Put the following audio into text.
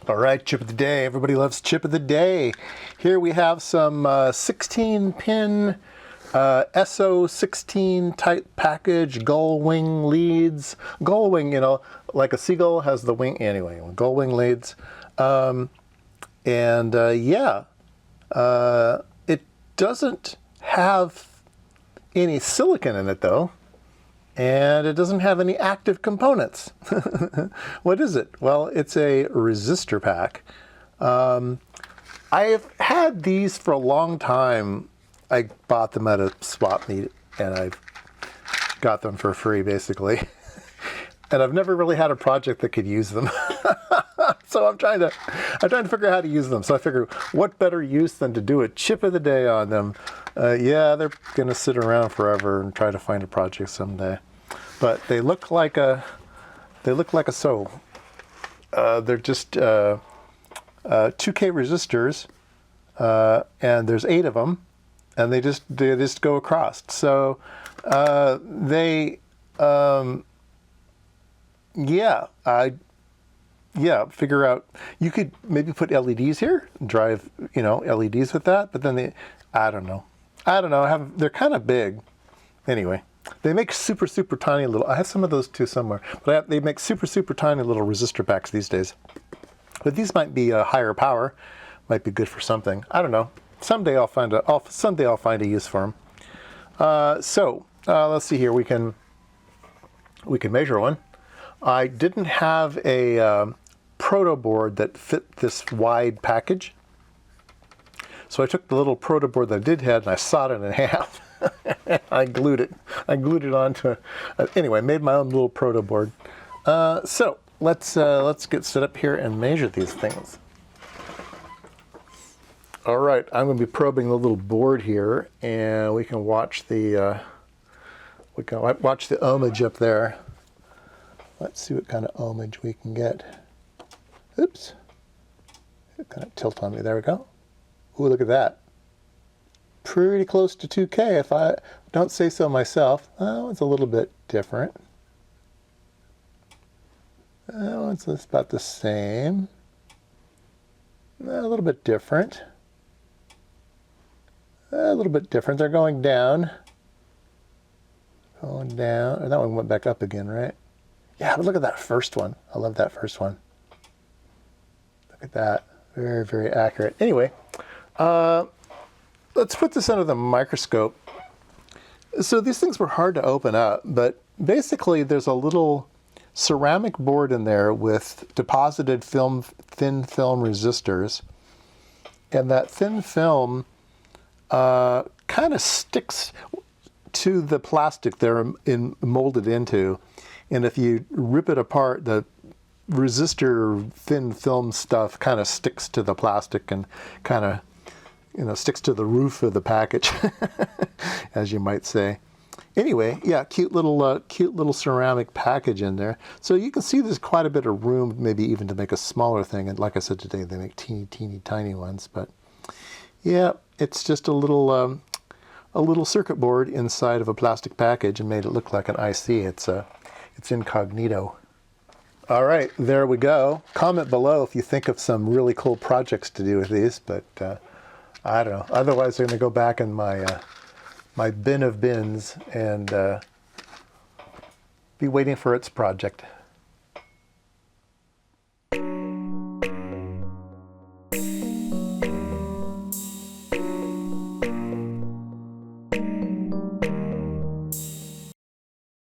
All right, chip of the day. Everybody loves chip of the day. Here we have some 16-pin SO16 type package gull wing leads. Gull wing, you know, like a seagull has the wing. Anyway, gull wing leads. It doesn't have any silicon in it though. And it doesn't have any active components. What is it? Well, it's a resistor pack. I've had these for a long time. I bought them at a swap meet and I've got them for free basically. And I've never really had a project that could use them. So I'm trying to figure out how to use them. So I figure what better use than to do a chip of the day on them. Yeah, they're gonna sit around forever and try to find a project someday. But they look like a so. They're just 2K resistors, and there's 8 of them, and they just go across. So figure out, you could maybe put LEDs here, drive, you know, LEDs with that, but then I don't know, they're kind of big. Anyway, they make super tiny little, I have some of those too somewhere, but they make super tiny little resistor packs these days. But these might be a higher power, might be good for something. I don't know. Someday I'll find a use for them. Let's see here. We can measure one. I didn't have a proto board that fit this wide package, so I took the little proto board that I did have and I sawed it in half. I glued it onto. Anyway, made my own little proto board. So let's get set up here and measure these things. All right, I'm going to be probing the little board here, and we can watch the ohmage up there. Let's see what kind of ohmage we can get. Oops, it kind of tilt on me. There we go. Ooh, look at that. Pretty close to 2K if I don't say so myself. Oh, it's a little bit different. Oh, it's about the same. A little bit different. A little bit different. They're going down. Going down. And that one went back up again, right? Yeah, but look at that first one. I love that first one. Look at that. Very accurate. Anyway, let's put this under the microscope. So these things were hard to open up, but basically there's a little ceramic board in there with deposited thin film resistors. And that thin film kind of sticks to the plastic they're molded into. And if you rip it apart, the resistor thin film stuff kind of sticks to the plastic and kind of, you know, sticks to the roof of the package, as you might say. Anyway, yeah, cute little ceramic package in there. So you can see there's quite a bit of room, maybe even to make a smaller thing. And like I said today, they make teeny tiny ones. But yeah, it's just a little circuit board inside of a plastic package and made it look like an IC. It's incognito. All right, there we go. Comment below if you think of some really cool projects to do with these, but I don't know. Otherwise, they're going to go back in my my bin of bins and be waiting for its project.